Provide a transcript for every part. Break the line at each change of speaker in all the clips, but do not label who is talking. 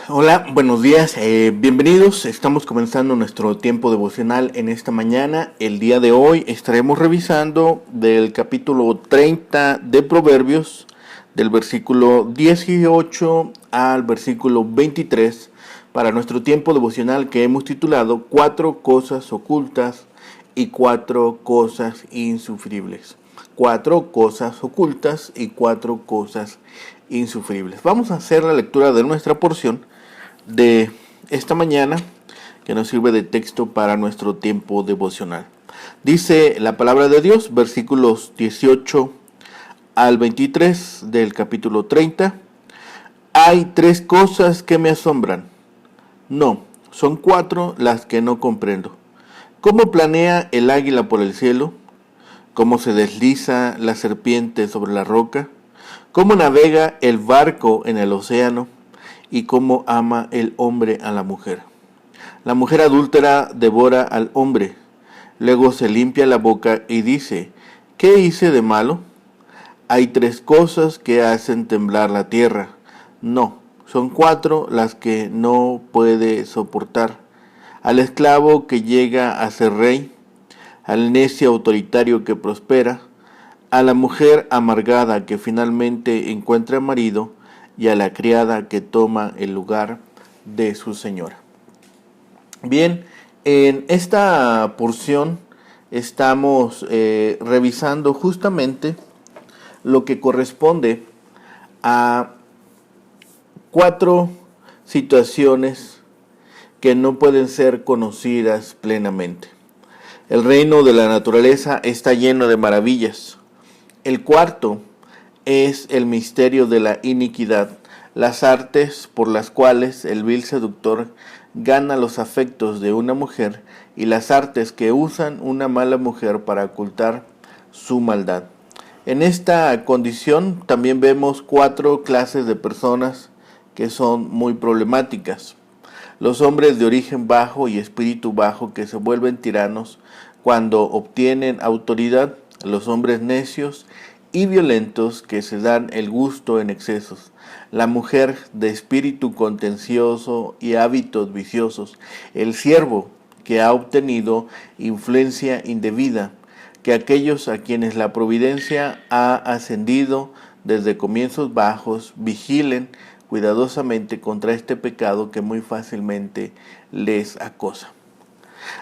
Hola, buenos días, bienvenidos. Estamos comenzando nuestro tiempo devocional en esta mañana. El día de hoy estaremos revisando del capítulo 30 de Proverbios, del versículo 18 al versículo 23, para nuestro tiempo devocional que hemos titulado 4 cosas ocultas y 4 cosas insufribles. 4 cosas ocultas y 4 cosas insufribles. Vamos a hacer la lectura de nuestra porción de esta mañana, que nos sirve de texto para nuestro tiempo devocional. Dice la palabra de Dios, versículos 18 al 23 del capítulo 30. Hay 3 cosas que me asombran. No, son 4 las que no comprendo. ¿Cómo planea el águila por el cielo? ¿Cómo se desliza la serpiente sobre la roca? ¿Cómo navega el barco en el océano? Y cómo ama el hombre a la mujer. La mujer adúltera devora al hombre, luego se limpia la boca y dice: ¿qué hice de malo? Hay 3 cosas que hacen temblar la tierra. No, son 4 las que no puede soportar. Al esclavo que llega a ser rey, al necio autoritario que prospera, a la mujer amargada que finalmente encuentra marido, y a la criada que toma el lugar de su señora. Bien, en esta porción estamos revisando justamente lo que corresponde a 4 situaciones que no pueden ser conocidas plenamente. El reino de la naturaleza está lleno de maravillas. El cuarto es el misterio de la iniquidad, las artes por las cuales el vil seductor gana los afectos de una mujer y las artes que usan una mala mujer para ocultar su maldad. En esta condición también vemos 4 clases de personas que son muy problemáticas. Los hombres de origen bajo y espíritu bajo que se vuelven tiranos cuando obtienen autoridad, los hombres necios y violentos que se dan el gusto en excesos, la mujer de espíritu contencioso y hábitos viciosos, el siervo que ha obtenido influencia indebida, que aquellos a quienes la providencia ha ascendido desde comienzos bajos vigilen cuidadosamente contra este pecado que muy fácilmente les acosa.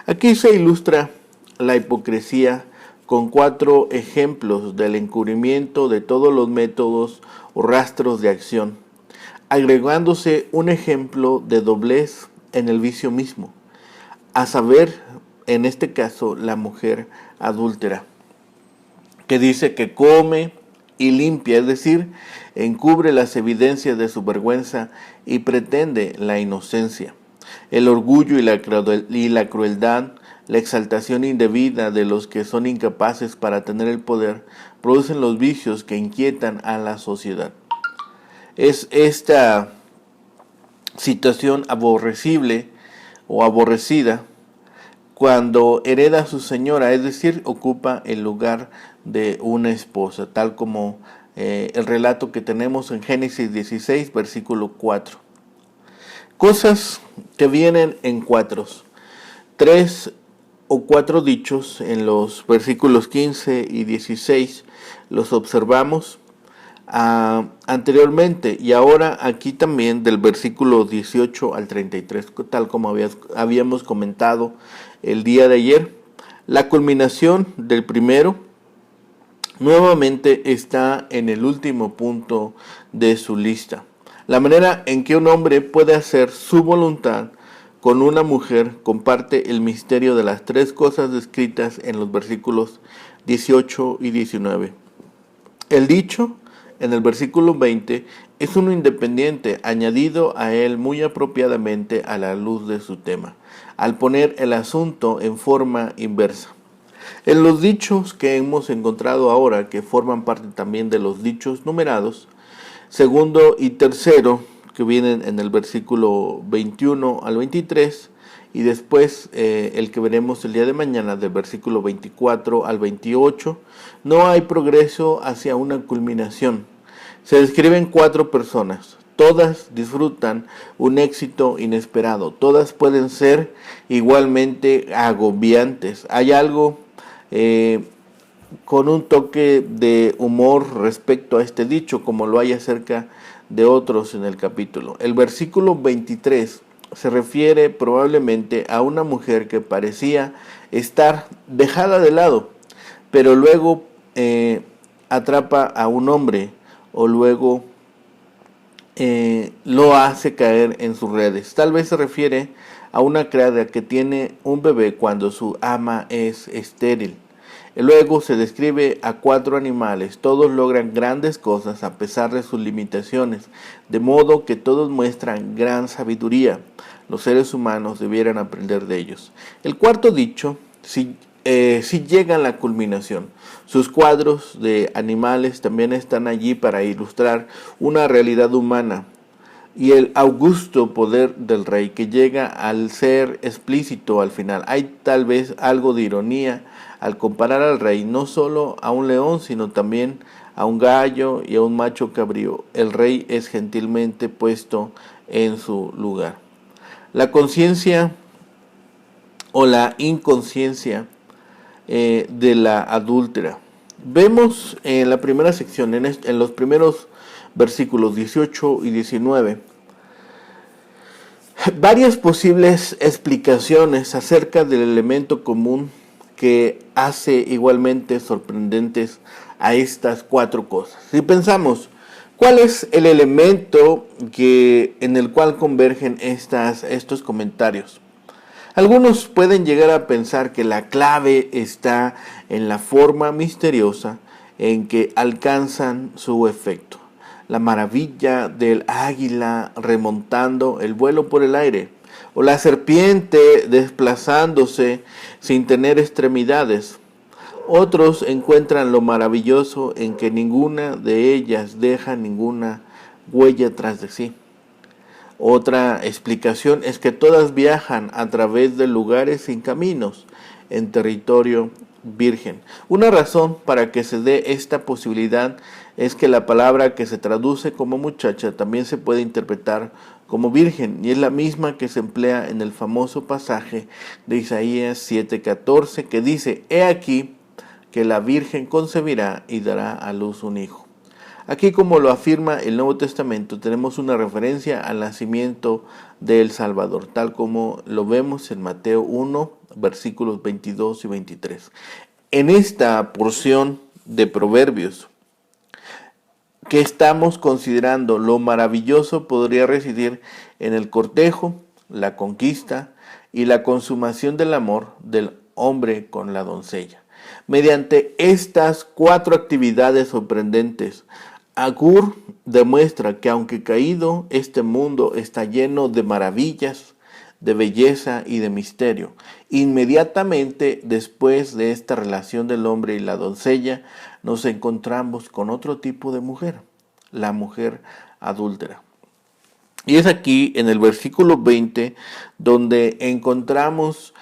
Aquí se ilustra la hipocresía con 4 ejemplos del encubrimiento de todos los métodos o rastros de acción, agregándose un ejemplo de doblez en el vicio mismo, a saber, en este caso, la mujer adúltera, que dice que come y limpia, es decir, encubre las evidencias de su vergüenza y pretende la inocencia. El orgullo y la crueldad, la exaltación indebida de los que son incapaces para tener el poder, producen los vicios que inquietan a la sociedad. Es esta situación aborrecible o aborrecida cuando hereda a su señora, es decir, ocupa el lugar de una esposa, tal como el relato que tenemos en Génesis 16, versículo 4. Cosas que vienen en 4. 3 o 4 dichos en los versículos 15 y 16 los observamos anteriormente, y ahora aquí también del versículo 18 al 33, tal como habíamos comentado el día de ayer. La culminación del primero nuevamente está en el último punto de su lista. La manera en que un hombre puede hacer su voluntad con una mujer comparte el misterio de las 3 cosas descritas en los versículos 18 y 19. El dicho en el versículo 20 es uno independiente, añadido a él muy apropiadamente a la luz de su tema, al poner el asunto en forma inversa. En los dichos que hemos encontrado ahora, que forman parte también de los dichos numerados, segundo y tercero, que vienen en el versículo 21 al 23, y después el que veremos el día de mañana, del versículo 24 al 28, no hay progreso hacia una culminación. Se describen 4 personas, Todas disfrutan un éxito inesperado. Todas pueden ser igualmente agobiantes. Hay algo con un toque de humor respecto a este dicho, como lo hay acerca de otros en el capítulo. El versículo 23 se refiere probablemente a una mujer que parecía estar dejada de lado, pero luego atrapa a un hombre o luego lo hace caer en sus redes. Tal vez se refiere a una criada que tiene un bebé cuando su ama es estéril. Luego se describe a 4 animales. Todos logran grandes cosas a pesar de sus limitaciones, de modo que todos muestran gran sabiduría. Los seres humanos debieran aprender de ellos. El cuarto dicho sí llega a la culminación. Sus cuadros de animales también están allí para ilustrar una realidad humana y el augusto poder del rey que llega al ser explícito al final. Hay tal vez algo de ironía al comparar al rey no solo a un león, sino también a un gallo y a un macho cabrío. El rey es gentilmente puesto en su lugar. La conciencia o la inconsciencia de la adúltera. Vemos en la primera sección, en los primeros versículos 18 y 19, varias posibles explicaciones acerca del elemento común que hace igualmente sorprendentes a estas 4 cosas. Si pensamos, ¿cuál es el elemento en el cual convergen estos comentarios? Algunos pueden llegar a pensar que la clave está en la forma misteriosa en que alcanzan su efecto. La maravilla del águila remontando el vuelo por el aire, o la serpiente desplazándose sin tener extremidades. Otros encuentran lo maravilloso en que ninguna de ellas deja ninguna huella tras de sí. Otra explicación es que todas viajan a través de lugares sin caminos en territorio virgen. Una razón para que se dé esta posibilidad es que la palabra que se traduce como muchacha también se puede interpretar como virgen y es la misma que se emplea en el famoso pasaje de Isaías 7:14 que dice: He aquí que la virgen concebirá y dará a luz un hijo. Aquí, como lo afirma el Nuevo Testamento, tenemos una referencia al nacimiento del Salvador, tal como lo vemos en Mateo 1, versículos 22 y 23. En esta porción de Proverbios que estamos considerando, lo maravilloso podría residir en el cortejo, la conquista y la consumación del amor del hombre con la doncella. Mediante estas 4 actividades sorprendentes, Agur demuestra que aunque caído, este mundo está lleno de maravillas, de belleza y de misterio. Inmediatamente después de esta relación del hombre y la doncella, nos encontramos con otro tipo de mujer, la mujer adúltera. Y es aquí en el versículo 20 donde encontramos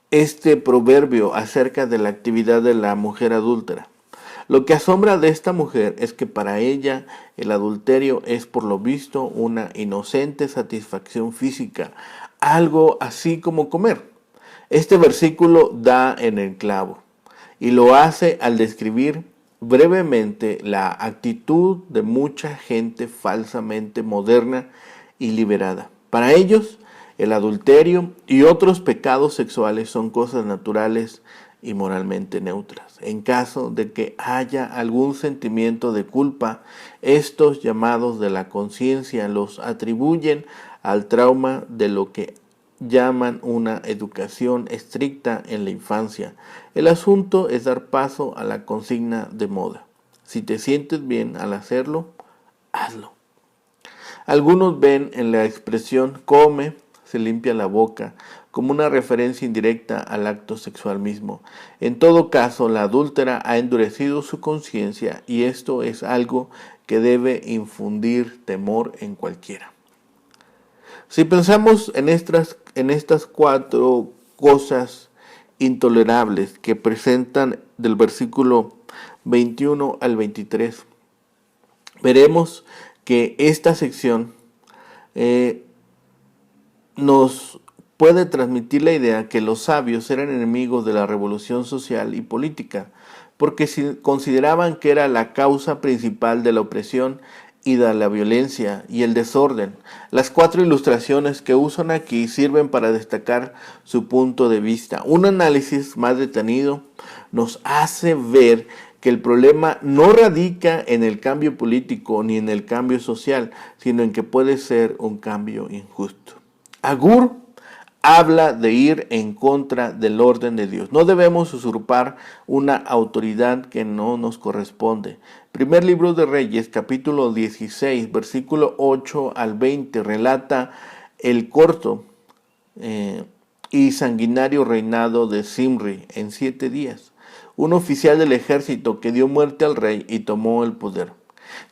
este proverbio acerca de la actividad de la mujer adúltera. Lo que asombra de esta mujer es que para ella el adulterio es por lo visto una inocente satisfacción física, algo así como comer. Este versículo da en el clavo y lo hace al describir brevemente la actitud de mucha gente falsamente moderna y liberada. Para ellos, el adulterio y otros pecados sexuales son cosas naturales y moralmente neutras. En caso de que haya algún sentimiento de culpa, estos llamados de la conciencia los atribuyen al trauma de lo que llaman una educación estricta en la infancia. El asunto es dar paso a la consigna de moda. Si te sientes bien al hacerlo, hazlo. Algunos ven en la expresión come, se limpia la boca, como una referencia indirecta al acto sexual mismo. En todo caso, la adúltera ha endurecido su conciencia y esto es algo que debe infundir temor en cualquiera. Si pensamos en estas 4 cosas intolerables que presentan del versículo 21 al 23, veremos que esta sección nos puede transmitir la idea que los sabios eran enemigos de la revolución social y política, porque consideraban que era la causa principal de la opresión y de la violencia y el desorden. Las 4 ilustraciones que usan aquí sirven para destacar su punto de vista. Un análisis más detenido nos hace ver que el problema no radica en el cambio político ni en el cambio social, sino en que puede ser un cambio injusto. Agur habla de ir en contra del orden de Dios. No debemos usurpar una autoridad que no nos corresponde. Primer libro de Reyes, capítulo 16, versículo 8 al 20, relata el corto y sanguinario reinado de Zimri en 7 días. Un oficial del ejército que dio muerte al rey y tomó el poder.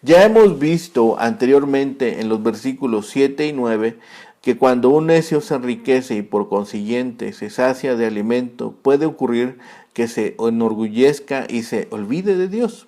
Ya hemos visto anteriormente en los versículos 7 y 9 que cuando un necio se enriquece y por consiguiente se sacia de alimento, puede ocurrir que se enorgullezca y se olvide de Dios.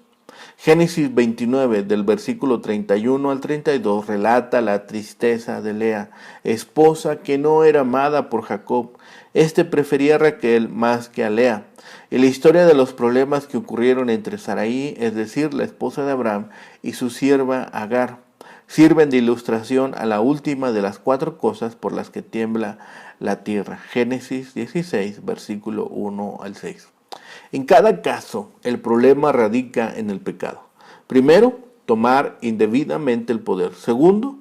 Génesis 29, del versículo 31 al 32, relata la tristeza de Lea, esposa que no era amada por Jacob. Este prefería a Raquel más que a Lea. Y la historia de los problemas que ocurrieron entre Sarai, es decir, la esposa de Abraham, y su sierva Agar, sirven de ilustración a la última de las 4 cosas por las que tiembla la tierra. Génesis 16, versículo 1 al 6. En cada caso, el problema radica en el pecado. Primero, tomar indebidamente el poder. Segundo,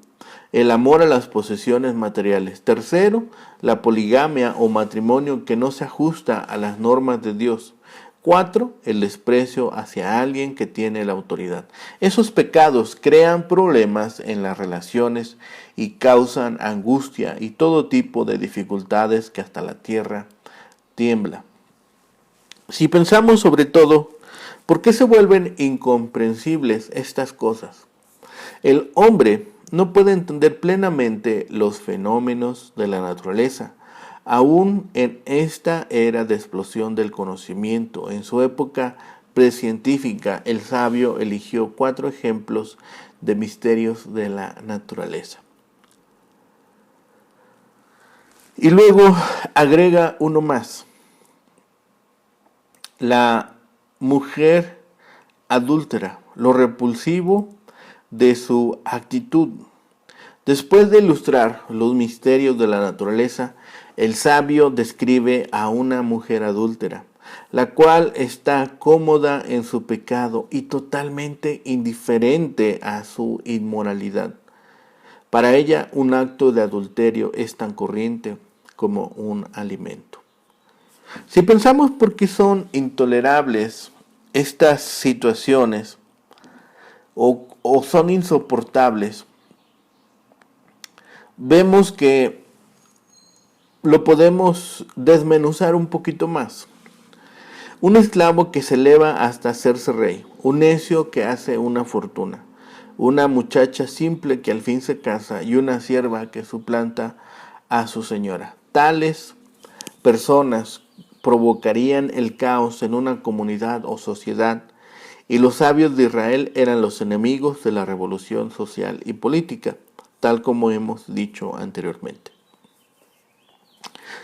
el amor a las posesiones materiales. Tercero, la poligamia o matrimonio que no se ajusta a las normas de Dios. 4, el desprecio hacia alguien que tiene la autoridad. Esos pecados crean problemas en las relaciones y causan angustia y todo tipo de dificultades que hasta la tierra tiembla. Si pensamos sobre todo, ¿por qué se vuelven incomprensibles estas cosas? El hombre no puede entender plenamente los fenómenos de la naturaleza. Aún en esta era de explosión del conocimiento, en su época precientífica, el sabio eligió 4 ejemplos de misterios de la naturaleza. Y luego agrega uno más. La mujer adúltera, lo repulsivo de su actitud. Después de ilustrar los misterios de la naturaleza, el sabio describe a una mujer adúltera, la cual está cómoda en su pecado y totalmente indiferente a su inmoralidad. Para ella, un acto de adulterio es tan corriente como un alimento. Si pensamos por qué son intolerables estas situaciones o son insoportables, vemos que lo podemos desmenuzar un poquito más. Un esclavo que se eleva hasta hacerse rey, un necio que hace una fortuna, una muchacha simple que al fin se casa y una sierva que suplanta a su señora. Tales personas provocarían el caos en una comunidad o sociedad, y los sabios de Israel eran los enemigos de la revolución social y política, tal como hemos dicho anteriormente.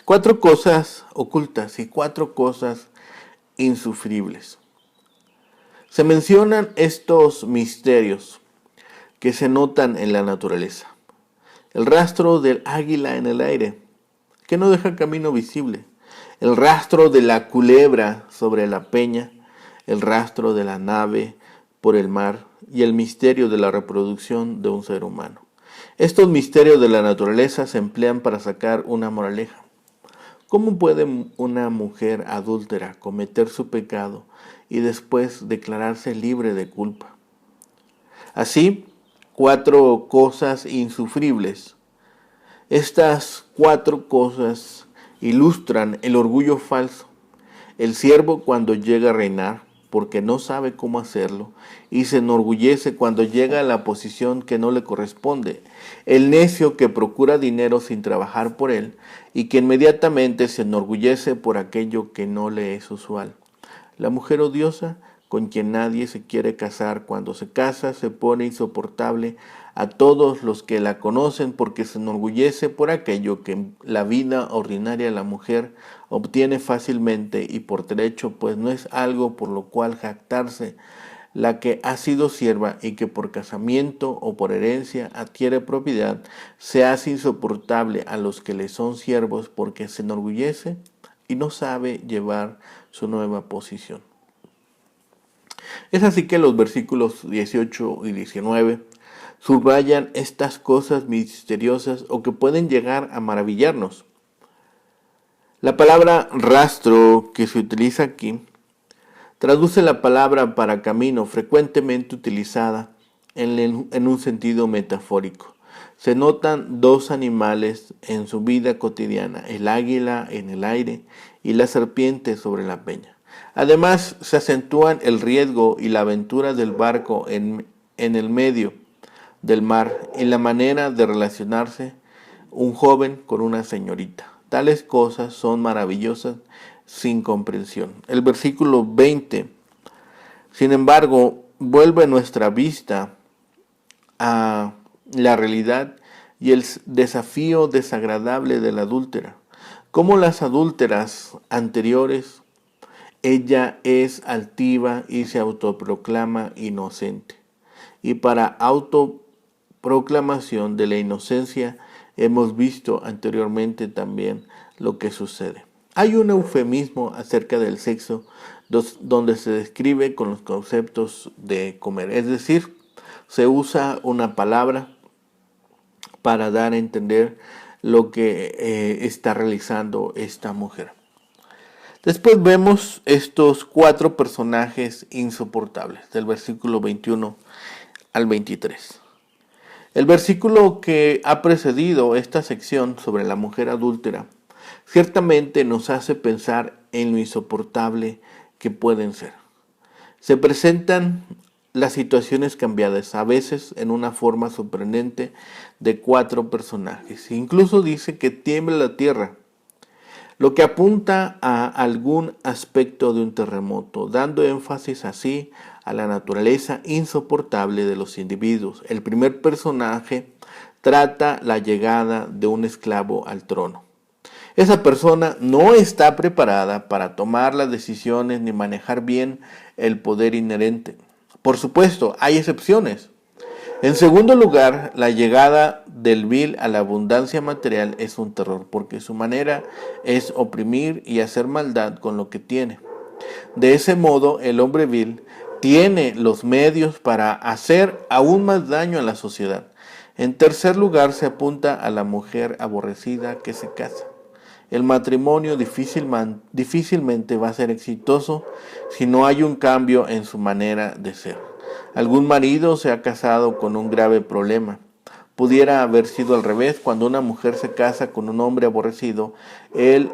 4 cosas ocultas y 4 cosas insufribles. Se mencionan estos misterios que se notan en la naturaleza. El rastro del águila en el aire, que no deja camino visible. El rastro de la culebra sobre la peña. El rastro de la nave por el mar. Y el misterio de la reproducción de un ser humano. Estos misterios de la naturaleza se emplean para sacar una moraleja. ¿Cómo puede una mujer adúltera cometer su pecado y después declararse libre de culpa? Así, 4 cosas insufribles. Estas 4 cosas ilustran el orgullo falso. El siervo cuando llega a reinar, porque no sabe cómo hacerlo, y se enorgullece cuando llega a la posición que no le corresponde. El necio que procura dinero sin trabajar por él, y que inmediatamente se enorgullece por aquello que no le es usual. La mujer odiosa con quien nadie se quiere casar. Cuando se casa se pone insoportable a todos los que la conocen porque se enorgullece por aquello que en la vida ordinaria la mujer obtiene fácilmente y por derecho, pues no es algo por lo cual jactarse la que ha sido sierva y que por casamiento o por herencia adquiere propiedad, se hace insoportable a los que le son siervos porque se enorgullece y no sabe llevar su nueva posición. Es así que los versículos 18 y 19 subrayan estas cosas misteriosas o que pueden llegar a maravillarnos. La palabra rastro que se utiliza aquí traduce la palabra para camino, frecuentemente utilizada en un sentido metafórico. Se notan dos animales en su vida cotidiana, el águila en el aire y la serpiente sobre la peña. Además, se acentúan el riesgo y la aventura del barco en el medio del mar y la manera de relacionarse un joven con una señorita. Tales cosas son maravillosas sin comprensión. El versículo 20, sin embargo, vuelve nuestra vista a la realidad y el desafío desagradable de la adúltera. Como las adúlteras anteriores, ella es altiva y se autoproclama inocente. Y para autoproclamación de la inocencia hemos visto anteriormente también lo que sucede. Hay un eufemismo acerca del sexo donde se describe con los conceptos de comer, es decir, se usa una palabra para dar a entender lo que está realizando esta mujer. Después vemos estos 4 personajes insoportables, del versículo 21 al 23. El versículo que ha precedido esta sección sobre la mujer adúltera ciertamente nos hace pensar en lo insoportable que pueden ser. Se presentan las situaciones cambiadas, a veces en una forma sorprendente, de 4 personajes. Incluso dice que tiembla la tierra, lo que apunta a algún aspecto de un terremoto, dando énfasis así a la naturaleza insoportable de los individuos. El primer personaje trata la llegada de un esclavo al trono. Esa persona no está preparada para tomar las decisiones ni manejar bien el poder inherente. Por supuesto, hay excepciones. En segundo lugar, la llegada del vil a la abundancia material es un terror, porque su manera es oprimir y hacer maldad con lo que tiene. De ese modo, el hombre vil tiene los medios para hacer aún más daño a la sociedad. En tercer lugar, se apunta a la mujer aborrecida que se casa. El matrimonio difícilmente va a ser exitoso si no hay un cambio en su manera de ser. Algún marido se ha casado con un grave problema. Pudiera haber sido al revés. Cuando una mujer se casa con un hombre aborrecido, el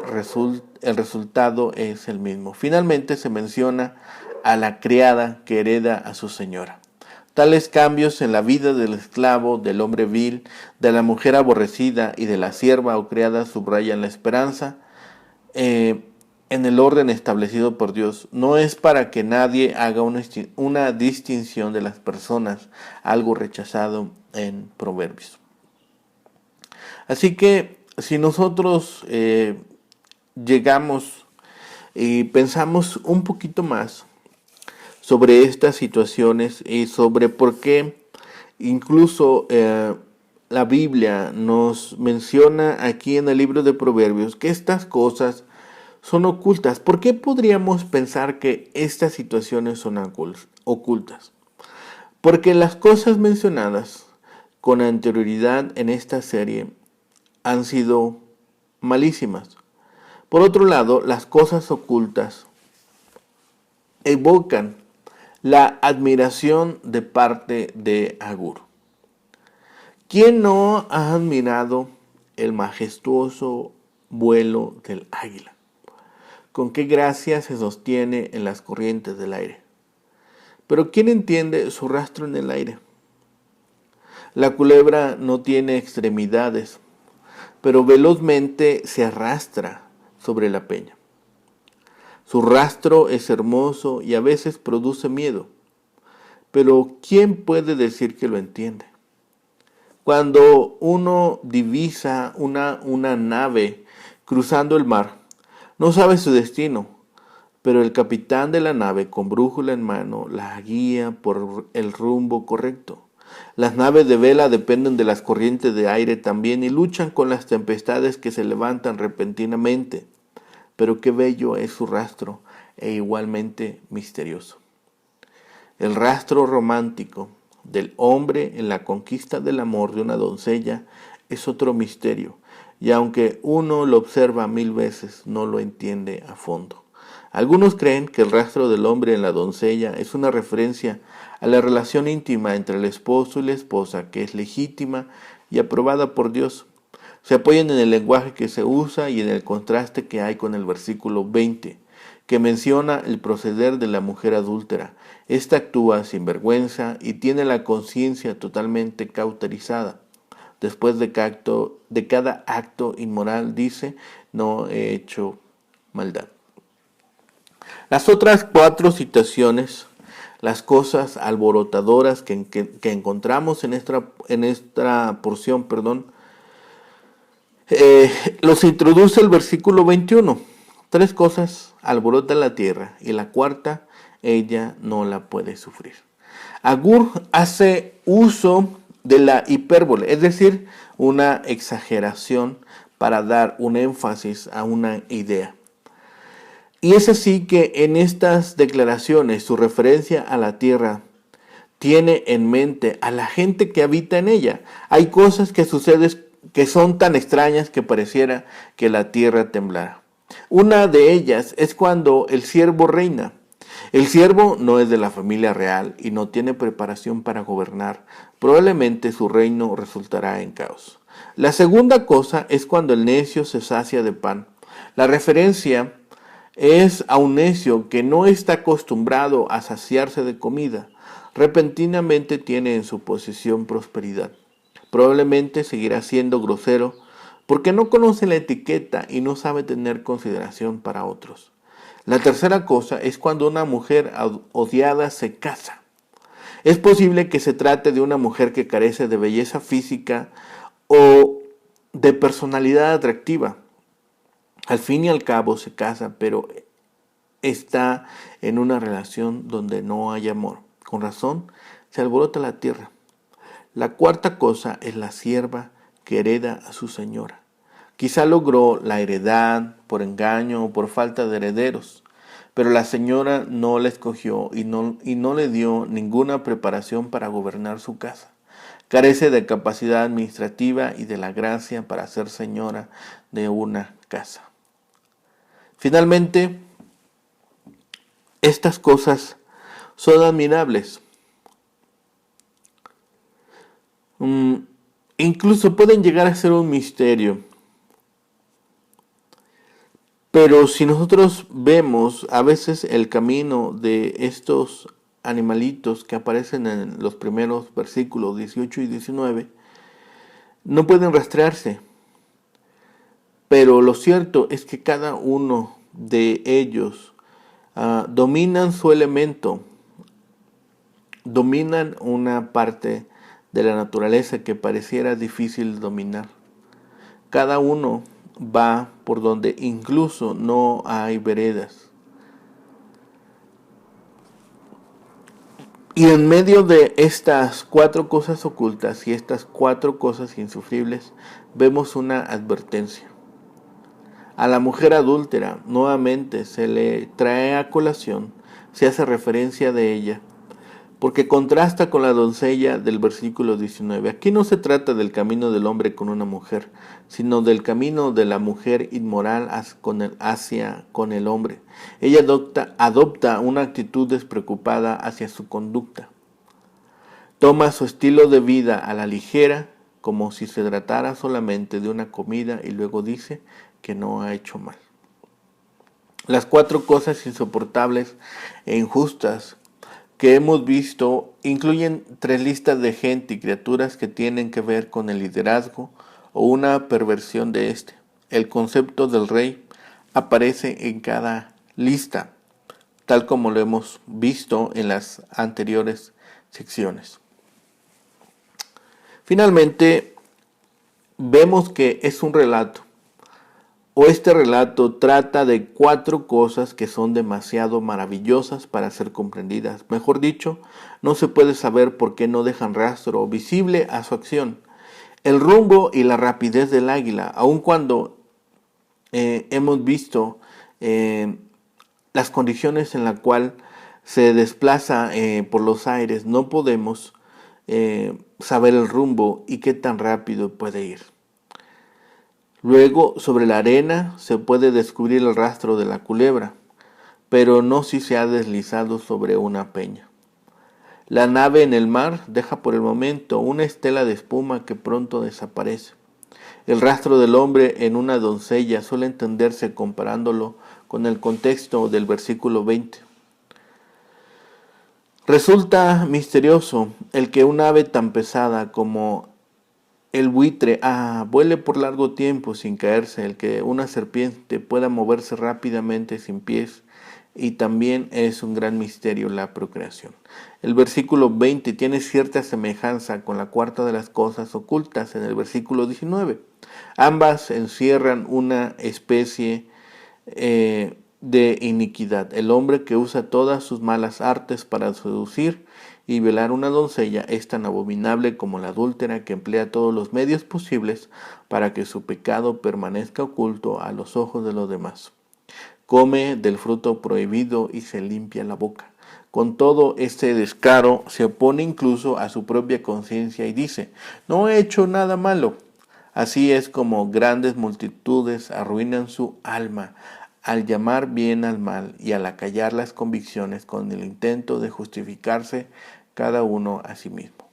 resultado es el mismo. Finalmente se menciona a la criada que hereda a su señora. Tales cambios en la vida del esclavo, del hombre vil, de la mujer aborrecida y de la sierva o criada subrayan la esperanza en el orden establecido por Dios. No es para que nadie haga una distinción de las personas, algo rechazado en Proverbios. Así que si nosotros llegamos y pensamos un poquito más sobre estas situaciones y sobre por qué incluso la Biblia nos menciona aquí en el libro de Proverbios que estas cosas son ocultas. ¿Por qué podríamos pensar que estas situaciones son ocultas? Porque las cosas mencionadas con anterioridad en esta serie han sido malísimas. Por otro lado, las cosas ocultas evocan la admiración de parte de Agur. ¿Quién no ha admirado el majestuoso vuelo del águila? Con qué gracia se sostiene en las corrientes del aire. Pero ¿quién entiende su rastro en el aire? La culebra no tiene extremidades, pero velozmente se arrastra sobre la peña. Su rastro es hermoso y a veces produce miedo. Pero ¿quién puede decir que lo entiende? Cuando uno divisa una nave cruzando el mar, no sabe su destino, pero el capitán de la nave, con brújula en mano, la guía por el rumbo correcto. Las naves de vela dependen de las corrientes de aire también y luchan con las tempestades que se levantan repentinamente. Pero qué bello es su rastro e igualmente misterioso. El rastro romántico del hombre en la conquista del amor de una doncella es otro misterio, y aunque uno lo observa 1000 veces, no lo entiende a fondo. Algunos creen que el rastro del hombre en la doncella es una referencia a la relación íntima entre el esposo y la esposa, que es legítima y aprobada por Dios. Se apoyan en el lenguaje que se usa y en el contraste que hay con el versículo 20, que menciona el proceder de la mujer adúltera. Esta actúa sin vergüenza y tiene la conciencia totalmente cauterizada. Después de cada acto inmoral dice, no he hecho maldad. Las otras 4 citaciones, las cosas alborotadoras que encontramos en esta porción, los introduce el versículo 21. 3 cosas alborotan la tierra y la cuarta ella no la puede sufrir. Agur hace uso de la hipérbole, es decir, una exageración para dar un énfasis a una idea. Y es así que en estas declaraciones su referencia a la tierra tiene en mente a la gente que habita en ella. Hay cosas que suceden que son tan extrañas que pareciera que la tierra temblara. Una de ellas es cuando el siervo reina. El siervo no es de la familia real y no tiene preparación para gobernar. Probablemente su reino resultará en caos. La segunda cosa es cuando el necio se sacia de pan. La referencia es a un necio que no está acostumbrado a saciarse de comida. Repentinamente tiene en su posesión prosperidad. Probablemente seguirá siendo grosero porque no conoce la etiqueta y no sabe tener consideración para otros. La tercera cosa es cuando una mujer odiada se casa. Es posible que se trate de una mujer que carece de belleza física o de personalidad atractiva. Al fin y al cabo se casa, pero está en una relación donde no hay amor. Con razón, se alborota la tierra. La cuarta cosa es la sierva que hereda a su señora. Quizá logró la heredad por engaño o por falta de herederos, pero la señora no la escogió y no le dio ninguna preparación para gobernar su casa. Carece de capacidad administrativa y de la gracia para ser señora de una casa. Finalmente, estas cosas son admirables. Incluso pueden llegar a ser un misterio. Pero si nosotros vemos a veces el camino de estos animalitos que aparecen en los primeros versículos 18 y 19, no pueden rastrearse. Pero lo cierto es que cada uno de ellos dominan su elemento, dominan una parte de la naturaleza que pareciera difícil de dominar. Cada uno va por donde incluso no hay veredas. Y en medio de estas 4 cosas ocultas y estas 4 cosas insufribles, vemos una advertencia. A la mujer adúltera nuevamente se le trae a colación, se hace referencia de ella, porque contrasta con la doncella del versículo 19. Aquí no se trata del camino del hombre con una mujer, sino del camino de la mujer inmoral hacia con el hombre. Ella adopta una actitud despreocupada hacia su conducta. Toma su estilo de vida a la ligera, como si se tratara solamente de una comida, y luego dice que no ha hecho mal. Las 4 cosas insoportables e injustas que hemos visto incluyen 3 listas de gente y criaturas que tienen que ver con el liderazgo o una perversión de este. El concepto del rey aparece en cada lista, tal como lo hemos visto en las anteriores secciones. Finalmente, vemos que es un relato, o este relato trata de 4 cosas que son demasiado maravillosas para ser comprendidas. Mejor dicho, no se puede saber por qué no dejan rastro visible a su acción. El rumbo y la rapidez del águila, aun cuando hemos visto las condiciones en las cuales se desplaza por los aires, no podemos saber el rumbo y qué tan rápido puede ir. Luego, sobre la arena se puede descubrir el rastro de la culebra, pero no si se ha deslizado sobre una peña. La nave en el mar deja por el momento una estela de espuma que pronto desaparece. El rastro del hombre en una doncella suele entenderse comparándolo con el contexto del versículo 20. Resulta misterioso el que un ave tan pesada como el buitre vuele por largo tiempo sin caerse, el que una serpiente pueda moverse rápidamente sin pies, y también es un gran misterio la procreación. El versículo 20 tiene cierta semejanza con la cuarta de las cosas ocultas en el versículo 19. Ambas encierran una especie de iniquidad. El hombre que usa todas sus malas artes para seducir y violar una doncella es tan abominable como la adúltera que emplea todos los medios posibles para que su pecado permanezca oculto a los ojos de los demás. Come del fruto prohibido y se limpia la boca. Con todo este descaro se opone incluso a su propia conciencia y dice: no he hecho nada malo. Así es como grandes multitudes arruinan su alma al llamar bien al mal y al acallar las convicciones con el intento de justificarse cada uno a sí mismo.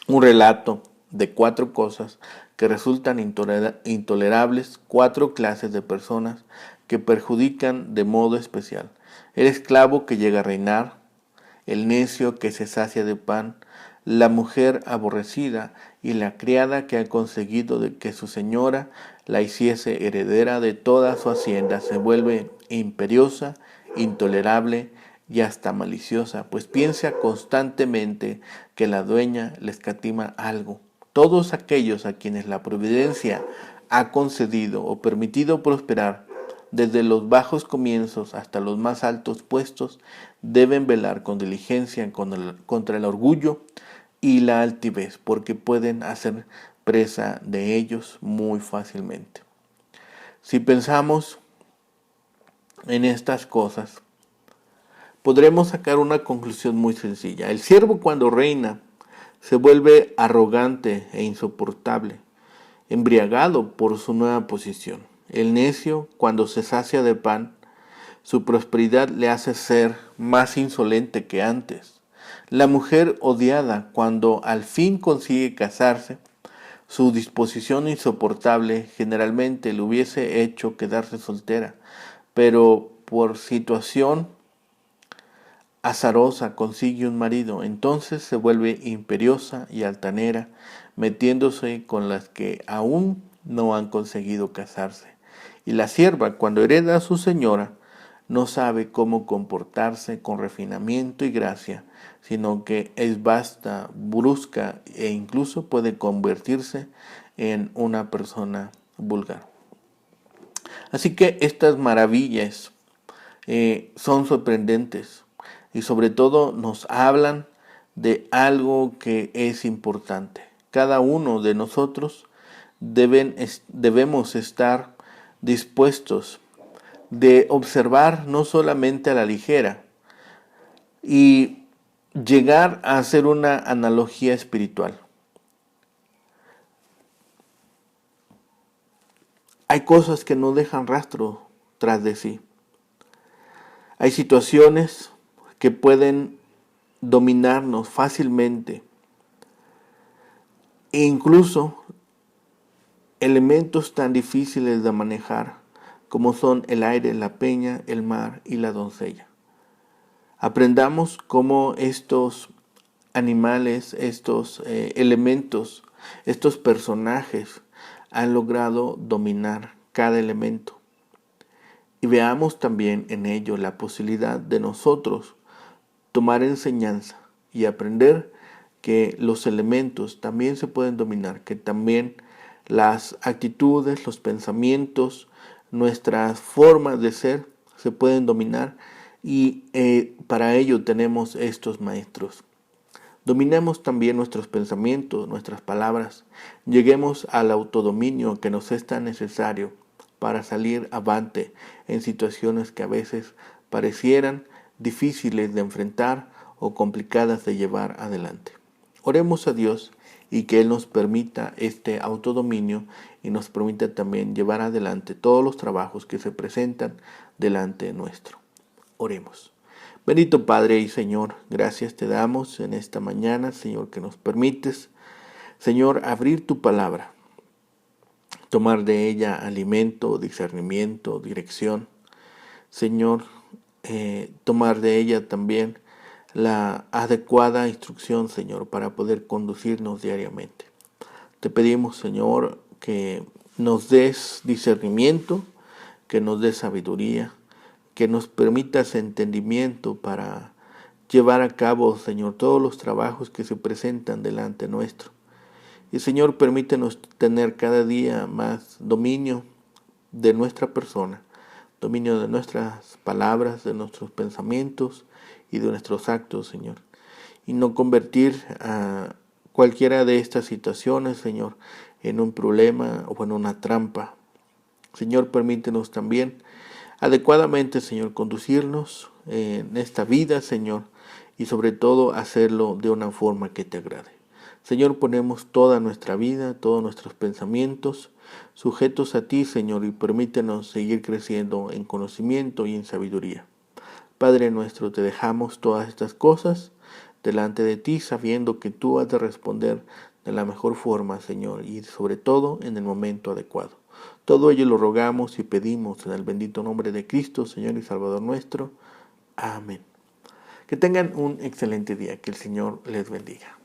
Un relato de 4 cosas que resultan intolerables, 4 clases de personas que perjudican de modo especial: el esclavo que llega a reinar, el necio que se sacia de pan, la mujer aborrecida y la criada que ha conseguido de que su señora la hiciese heredera de toda su hacienda, se vuelve imperiosa, intolerable y hasta maliciosa, pues piensa constantemente que la dueña le escatima algo. Todos aquellos a quienes la providencia ha concedido o permitido prosperar, desde los bajos comienzos hasta los más altos puestos, deben velar con diligencia contra el orgullo y la altivez, porque pueden hacer presa de ellos muy fácilmente. Si pensamos en estas cosas, podremos sacar una conclusión muy sencilla. El siervo, cuando reina, se vuelve arrogante e insoportable, embriagado por su nueva posición. El necio, cuando se sacia de pan, su prosperidad le hace ser más insolente que antes. La mujer odiada, cuando al fin consigue casarse, su disposición insoportable generalmente le hubiese hecho quedarse soltera, pero por situación azarosa consigue un marido, entonces se vuelve imperiosa y altanera, metiéndose con las que aún no han conseguido casarse. Y la sierva, cuando hereda a su señora, no sabe cómo comportarse con refinamiento y gracia, sino que es vasta, brusca e incluso puede convertirse en una persona vulgar. Así que estas maravillas son sorprendentes y sobre todo nos hablan de algo que es importante. Cada uno de nosotros debemos estar dispuestos de observar no solamente a la ligera y llegar a hacer una analogía espiritual. Hay cosas que no dejan rastro tras de sí. Hay situaciones que pueden dominarnos fácilmente e incluso elementos tan difíciles de manejar como son el aire, la peña, el mar y la doncella. Aprendamos cómo estos animales, estos elementos, estos personajes han logrado dominar cada elemento. y veamos también en ello la posibilidad de nosotros tomar enseñanza y aprender que los elementos también se pueden dominar, que también las actitudes, los pensamientos, nuestras formas de ser se pueden dominar y para ello tenemos estos maestros. Dominemos también nuestros pensamientos, nuestras palabras. Lleguemos al autodominio que nos es tan necesario para salir avante en situaciones que a veces parecieran difíciles de enfrentar o complicadas de llevar adelante. Oremos a Dios y que Él nos permita este autodominio y nos permita también llevar adelante todos los trabajos que se presentan delante nuestro. Oremos. Bendito Padre y Señor, gracias te damos en esta mañana, Señor, que nos permites, Señor, abrir tu palabra, tomar de ella alimento, discernimiento, dirección, Señor, tomar de ella también la adecuada instrucción, Señor, para poder conducirnos diariamente. Te pedimos, Señor, que nos des discernimiento, que nos des sabiduría, que nos permitas entendimiento para llevar a cabo, Señor, todos los trabajos que se presentan delante nuestro. Y, Señor, permítenos tener cada día más dominio de nuestra persona, dominio de nuestras palabras, de nuestros pensamientos y de nuestros actos, Señor. Y no convertir a cualquiera de estas situaciones, Señor, en un problema o en una trampa. Señor, permítenos también adecuadamente, Señor, conducirnos en esta vida, Señor, y sobre todo hacerlo de una forma que te agrade. Señor, ponemos toda nuestra vida, todos nuestros pensamientos sujetos a ti, Señor, y permítenos seguir creciendo en conocimiento y en sabiduría. Padre nuestro, te dejamos todas estas cosas delante de ti, sabiendo que tú has de responder de la mejor forma, Señor, y sobre todo en el momento adecuado. Todo ello lo rogamos y pedimos en el bendito nombre de Cristo, Señor y Salvador nuestro. Amén. Que tengan un excelente día. Que el Señor les bendiga.